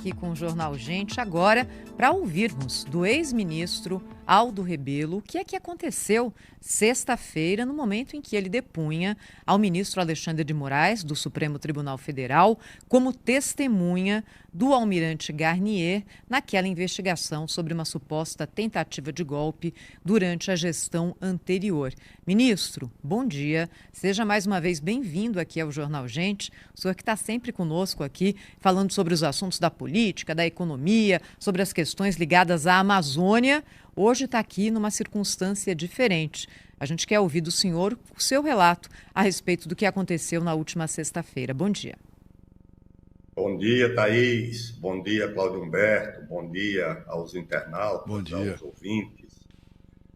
aqui com o Jornal Gente agora para ouvirmos do ex-ministro Aldo Rebelo o que é que aconteceu sexta-feira, no momento em que ele depunha ao ministro Alexandre de Moraes, do Supremo Tribunal Federal, como testemunha do almirante Garnier naquela investigação sobre uma suposta tentativa de golpe durante a gestão anterior. Ministro, bom dia. Seja mais uma vez bem-vindo aqui ao Jornal Gente. O senhor que está sempre conosco aqui, falando sobre os assuntos da política, da economia, sobre as questões ligadas à Amazônia, hoje está aqui numa circunstância diferente. A gente quer ouvir do senhor o seu relato a respeito do que aconteceu na última sexta-feira. Bom dia. Bom dia, Thaís. Bom dia, Cláudio Humberto. Bom dia aos internautas, aos ouvintes.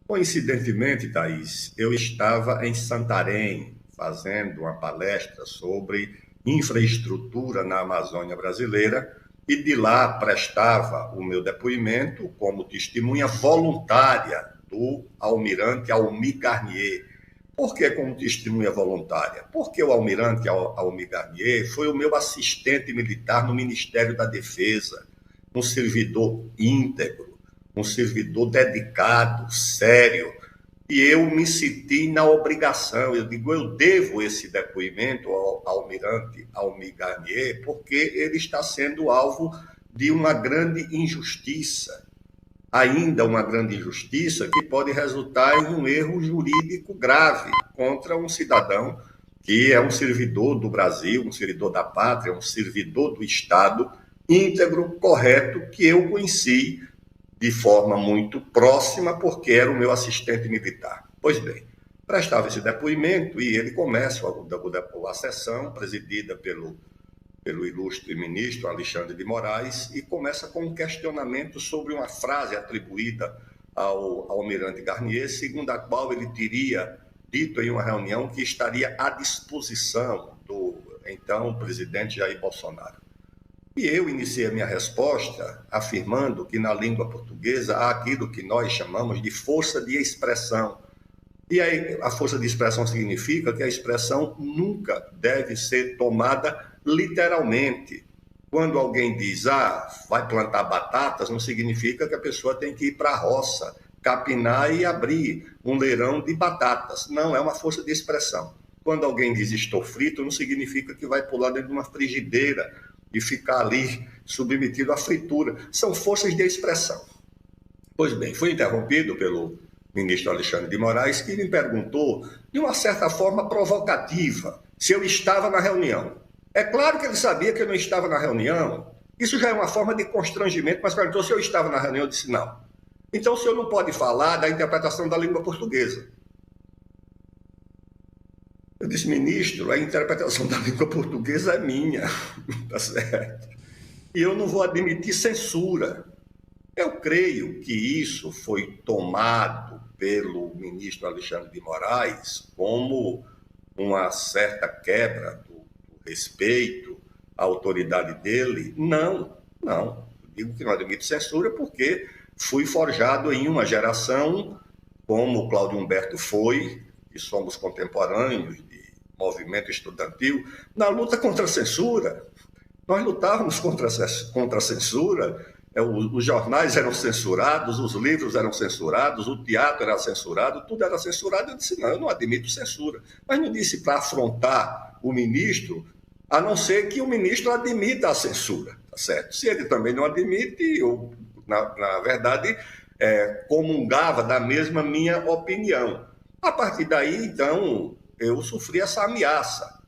Coincidentemente, Thaís, eu estava em Santarém fazendo uma palestra sobre infraestrutura na Amazônia brasileira e de lá prestava o meu depoimento como testemunha voluntária do almirante Almir Garnier. Por que como testemunha voluntária? Porque o almirante Almir Garnier foi o meu assistente militar no Ministério da Defesa, um servidor íntegro, um servidor dedicado, sério, e eu me senti na obrigação, eu digo, eu devo esse depoimento ao almirante Almir Garnier, porque ele está sendo alvo de uma grande injustiça, ainda uma grande injustiça que pode resultar em um erro jurídico grave contra um cidadão que é um servidor do Brasil, um servidor da pátria, um servidor do Estado, íntegro, correto, que eu conheci de forma muito próxima, porque era o meu assistente militar. Pois bem, prestava esse depoimento e ele começa a sessão, presidida pelo ilustre ministro Alexandre de Moraes, e começa com um questionamento sobre uma frase atribuída ao almirante Garnier, segundo a qual ele teria dito em uma reunião que estaria à disposição do então presidente Jair Bolsonaro. E eu iniciei a minha resposta afirmando que na língua portuguesa há aquilo que nós chamamos de força de expressão. E aí a força de expressão significa que a expressão nunca deve ser tomada literalmente. Quando alguém diz, vai plantar batatas, não significa que a pessoa tem que ir para a roça, capinar e abrir um leirão de batatas. Não, é uma força de expressão. Quando alguém diz estou frito, não significa que vai pular dentro de uma frigideira e ficar ali submetido à fritura. São forças de expressão. Pois bem, fui interrompido pelo ministro Alexandre de Moraes, que me perguntou, de uma certa forma provocativa, se eu estava na reunião. É claro que ele sabia que eu não estava na reunião. Isso já é uma forma de constrangimento, mas perguntou se eu estava na reunião. Eu disse não. Então o senhor não pode falar da interpretação da língua portuguesa. Eu disse, ministro, a interpretação da língua portuguesa é minha, tá certo? E eu não vou admitir censura. Eu creio que isso foi tomado pelo ministro Alexandre de Moraes como uma certa quebra do respeito à autoridade dele. Não. Eu digo que não admito censura porque fui forjado em uma geração, como o Cláudio Humberto foi, que somos contemporâneos de movimento estudantil, na luta contra a censura. Nós lutávamos contra a censura, os jornais eram censurados, os livros eram censurados, o teatro era censurado, tudo era censurado. Eu disse, não, eu não admito censura. Mas não disse para afrontar o ministro, a não ser que o ministro admita a censura, tá certo? Se ele também não admite, eu, na verdade, comungava da mesma minha opinião. A partir daí, então, eu sofri essa ameaça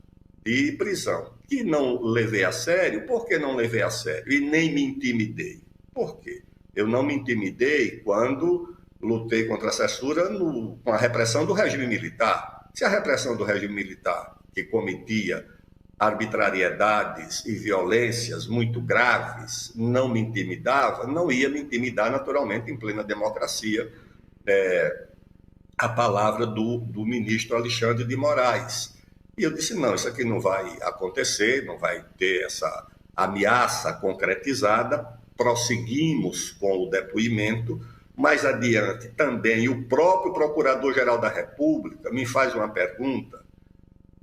de prisão, que não levei a sério. Por que não levei a sério? E nem me intimidei. Por quê? Eu não me intimidei quando lutei contra a censura com a repressão do regime militar. Se a repressão do regime militar, que cometia arbitrariedades e violências muito graves, não me intimidava, não ia me intimidar naturalmente em plena democracia a palavra do ministro Alexandre de Moraes. E eu disse, não, isso aqui não vai acontecer, não vai ter essa ameaça concretizada. Prosseguimos com o depoimento. Mais adiante, também, o próprio Procurador-Geral da República me faz uma pergunta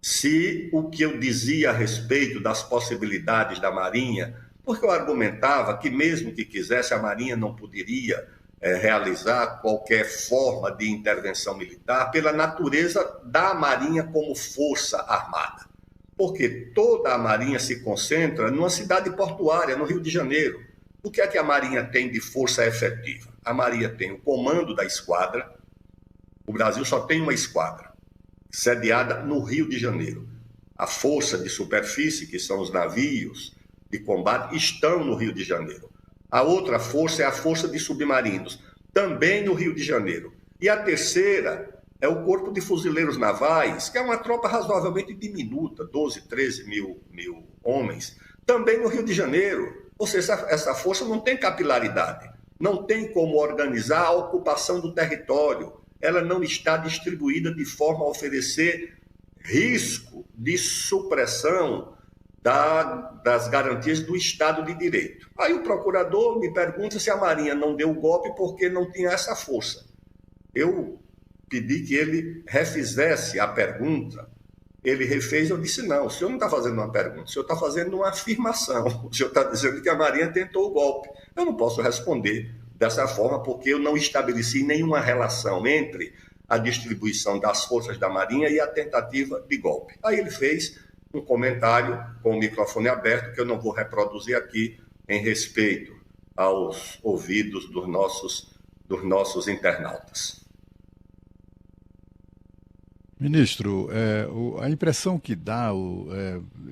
se o que eu dizia a respeito das possibilidades da Marinha Porque eu argumentava que mesmo que quisesse, a Marinha não poderia realizar qualquer forma de intervenção militar pela natureza da Marinha como força armada. Porque toda a Marinha se concentra numa cidade portuária, no Rio de Janeiro. O que é que a Marinha tem de força efetiva? A Marinha tem o comando da esquadra. O Brasil só tem uma esquadra, sediada no Rio de Janeiro. A força de superfície, que são os navios de combate, estão no Rio de Janeiro. A outra força é a força de submarinos, também no Rio de Janeiro. E a terceira é o Corpo de Fuzileiros Navais, que é uma tropa razoavelmente diminuta, 12, 13 mil homens, também no Rio de Janeiro. Ou seja, essa força não tem capilaridade, não tem como organizar a ocupação do território, ela não está distribuída de forma a oferecer risco de supressão das garantias do Estado de Direito. Aí o procurador me pergunta se a Marinha não deu o golpe porque não tinha essa força. Eu pedi que ele refizesse a pergunta. Ele refez, eu disse, não, o senhor não está fazendo uma pergunta, o senhor está fazendo uma afirmação. O senhor está dizendo que a Marinha tentou o golpe. Eu não posso responder dessa forma porque eu não estabeleci nenhuma relação entre a distribuição das forças da Marinha e a tentativa de golpe. Aí ele fez um comentário com o microfone aberto que eu não vou reproduzir aqui em respeito aos ouvidos dos nossos internautas. Ministro, a impressão que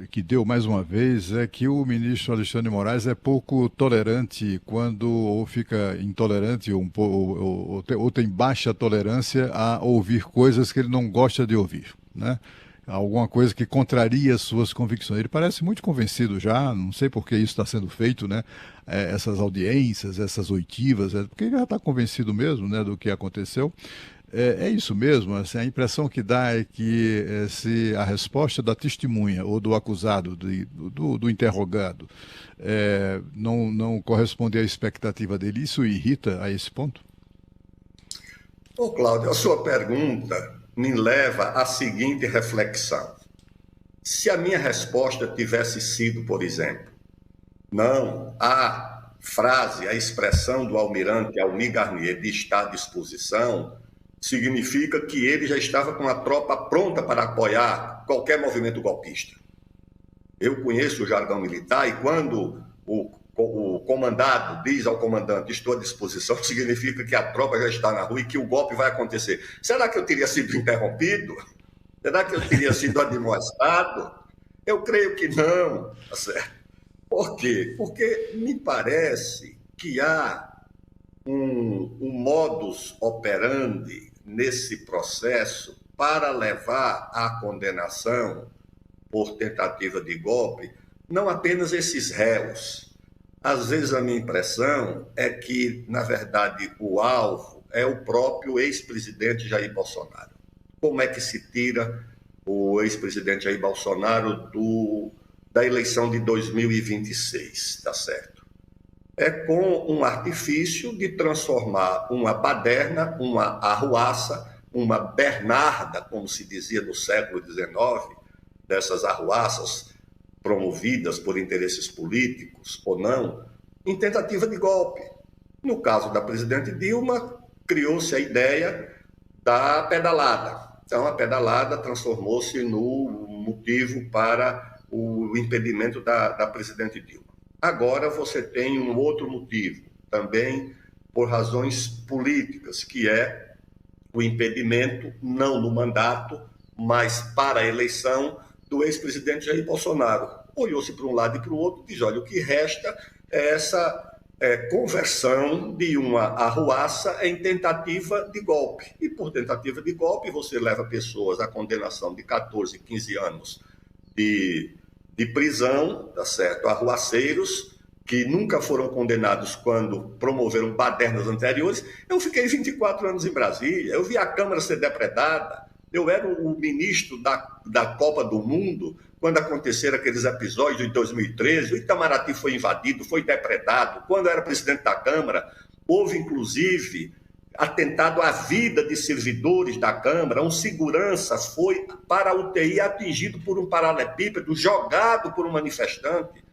que deu mais uma vez é que o ministro Alexandre de Moraes é pouco tolerante quando ou fica intolerante ou tem baixa tolerância a ouvir coisas que ele não gosta de ouvir, né? Alguma coisa que contraria as suas convicções. Ele parece muito convencido já, não sei por que isso está sendo feito, né? Essas audiências, essas oitivas, porque ele já está convencido mesmo, né, do que aconteceu. É isso mesmo, assim, a impressão que dá é que se a resposta da testemunha ou do acusado, do interrogado, não corresponde à expectativa dele, isso irrita a esse ponto? Ô, Cláudio, a sua pergunta me leva à seguinte reflexão. Se a minha resposta tivesse sido, por exemplo, não, a frase, a expressão do almirante Almir Garnier de estar à disposição, significa que ele já estava com a tropa pronta para apoiar qualquer movimento golpista. Eu conheço o jargão militar e quando o comandado diz ao comandante estou à disposição, significa que a tropa já está na rua e que o golpe vai acontecer. Será que eu teria sido interrompido? Será que eu teria sido admoestado? Eu creio que não. Tá certo? Por quê? Porque me parece que há um modus operandi nesse processo para levar à condenação por tentativa de golpe não apenas esses réus. Às vezes a minha impressão é que, na verdade, o alvo é o próprio ex-presidente Jair Bolsonaro. Como é que se tira o ex-presidente Jair Bolsonaro da eleição de 2026, tá certo? É com um artifício de transformar uma baderna, uma arruaça, uma bernarda, como se dizia no século XIX, dessas arruaças promovidas por interesses políticos ou não, em tentativa de golpe. No caso da presidente Dilma, criou-se a ideia da pedalada. Então, a pedalada transformou-se no motivo para o impedimento da presidente Dilma. Agora você tem um outro motivo, também por razões políticas, que é o impedimento, não no mandato, mas para a eleição do ex-presidente Jair Bolsonaro. Olhou-se para um lado e para o outro e diz, olha, o que resta é essa conversão de uma arruaça em tentativa de golpe. E por tentativa de golpe você leva pessoas à condenação de 14, 15 anos de prisão, tá certo? Arruaceiros que nunca foram condenados quando promoveram badernas anteriores. Eu fiquei 24 anos em Brasília, eu vi a Câmara ser depredada, eu era o ministro da Copa do Mundo quando aconteceram aqueles episódios em 2013, o Itamaraty foi invadido, foi depredado. Quando eu era presidente da Câmara, houve inclusive atentado à vida de servidores da Câmara, um segurança foi para a UTI atingido por um paralelepípedo, jogado por um manifestante.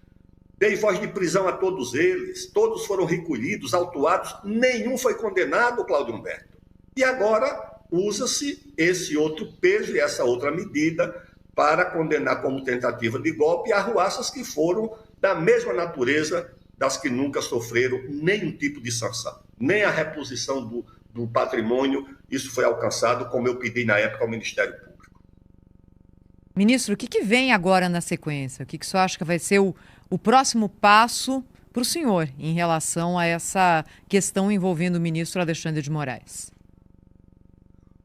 Dei voz de prisão a todos eles, todos foram recolhidos, autuados, nenhum foi condenado, Cláudio Humberto. E agora usa-se esse outro peso e essa outra medida para condenar como tentativa de golpe arruaças que foram da mesma natureza das que nunca sofreram nenhum tipo de sanção, nem a reposição do patrimônio. Isso foi alcançado, como eu pedi na época ao Ministério Público. Ministro, o que vem agora na sequência? O que o senhor acha que vai ser o próximo passo para o senhor em relação a essa questão envolvendo o ministro Alexandre de Moraes?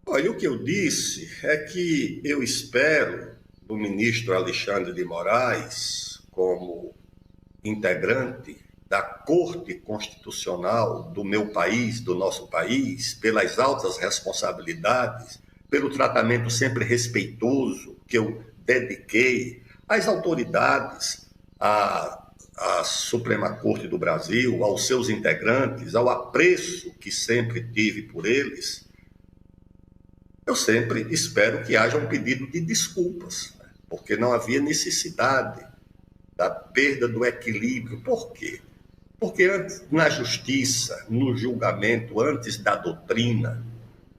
Olha, o que eu disse é que eu espero do ministro Alexandre de Moraes, como integrante da Corte Constitucional do meu país, do nosso país, pelas altas responsabilidades, pelo tratamento sempre respeitoso que eu dediquei às autoridades, à Suprema Corte do Brasil, aos seus integrantes, ao apreço que sempre tive por eles. Eu sempre espero que haja um pedido de desculpas, né? Porque não havia necessidade da perda do equilíbrio. Por quê? Porque na justiça, no julgamento, antes da doutrina,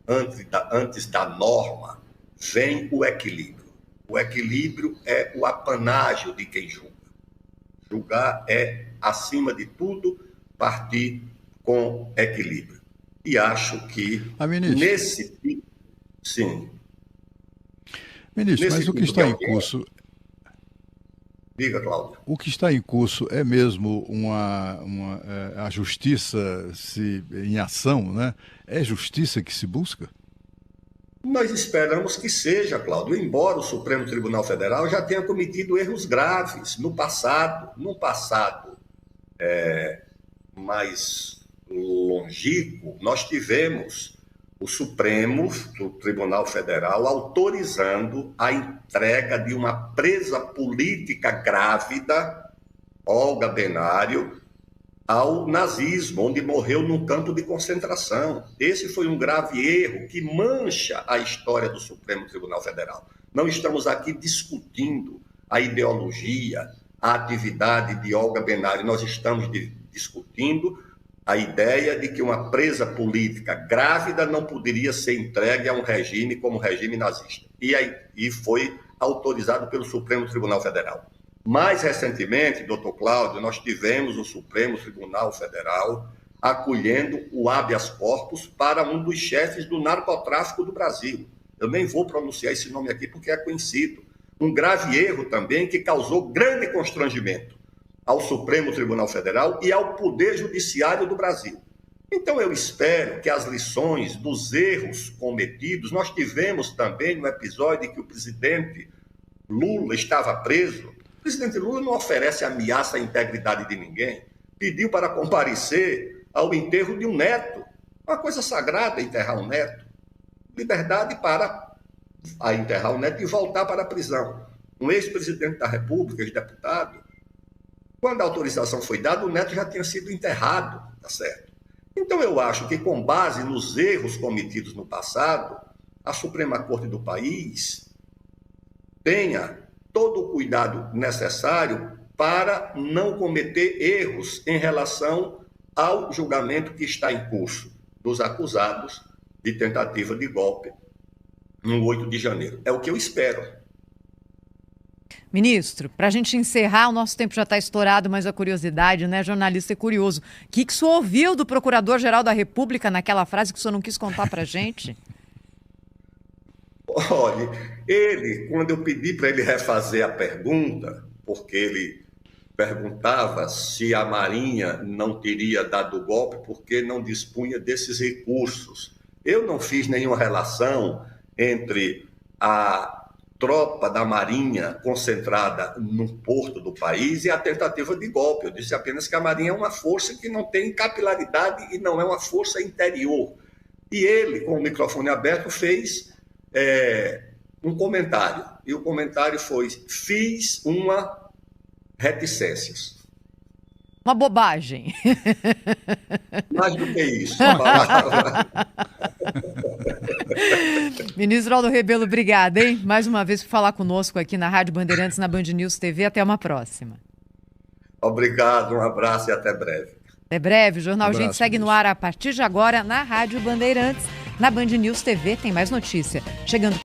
antes da norma, vem o equilíbrio. O equilíbrio é o apanágio de quem julga. Julgar é, acima de tudo, partir com equilíbrio. E acho que nesse... Sim. Ministro, mas o que está em curso... Diga, Cláudio. O que está em curso é mesmo a justiça em ação, né? É justiça que se busca? Nós esperamos que seja, Cláudio, embora o Supremo Tribunal Federal já tenha cometido erros graves no passado mais longínquo, nós tivemos o Supremo Tribunal Federal autorizando a entrega de uma presa política grávida, Olga Benário, ao nazismo, onde morreu num campo de concentração. Esse foi um grave erro que mancha a história do Supremo Tribunal Federal. Não estamos aqui discutindo a ideologia, a atividade de Olga Benário, nós estamos discutindo a ideia de que uma presa política grávida não poderia ser entregue a um regime como o regime nazista. E foi autorizado pelo Supremo Tribunal Federal. Mais recentemente, doutor Cláudio, nós tivemos o Supremo Tribunal Federal acolhendo o habeas corpus para um dos chefes do narcotráfico do Brasil. Eu nem vou pronunciar esse nome aqui porque é conhecido. Um grave erro também que causou grande constrangimento ao Supremo Tribunal Federal e ao Poder Judiciário do Brasil. Então, eu espero que as lições dos erros cometidos, nós tivemos também no episódio em que o presidente Lula estava preso. O presidente Lula não oferece ameaça à integridade de ninguém, pediu para comparecer ao enterro de um neto, uma coisa sagrada enterrar um neto, liberdade para enterrar um neto e voltar para a prisão. Um ex-presidente da República, ex-deputado, quando a autorização foi dada, o neto já tinha sido enterrado, tá certo? Então, eu acho que, com base nos erros cometidos no passado, a Suprema Corte do país tenha todo o cuidado necessário para não cometer erros em relação ao julgamento que está em curso dos acusados de tentativa de golpe no 8 de janeiro. É o que eu espero. Ministro, para a gente encerrar, o nosso tempo já está estourado, mas a curiosidade, né? Jornalista é curioso. O que o senhor ouviu do Procurador-Geral da República naquela frase que o senhor não quis contar para a gente? Olha, ele, quando eu pedi para ele refazer a pergunta, porque ele perguntava se a Marinha não teria dado o golpe porque não dispunha desses recursos. Eu não fiz nenhuma relação entre a tropa da Marinha concentrada no porto do país e a tentativa de golpe. Eu disse apenas que a Marinha é uma força que não tem capilaridade e não é uma força interior. E ele, com o microfone aberto, fez um comentário. E o comentário foi: fiz uma reticências. Uma bobagem. Mais do que isso. Ministro Aldo Rebelo, obrigada, hein? Mais uma vez por falar conosco aqui na Rádio Bandeirantes, na Band News TV. Até uma próxima. Obrigado, um abraço e até breve. Até breve. O Jornal Abraço, Gente segue no ar a partir de agora na Rádio Bandeirantes. Na Band News TV tem mais notícia. Chegando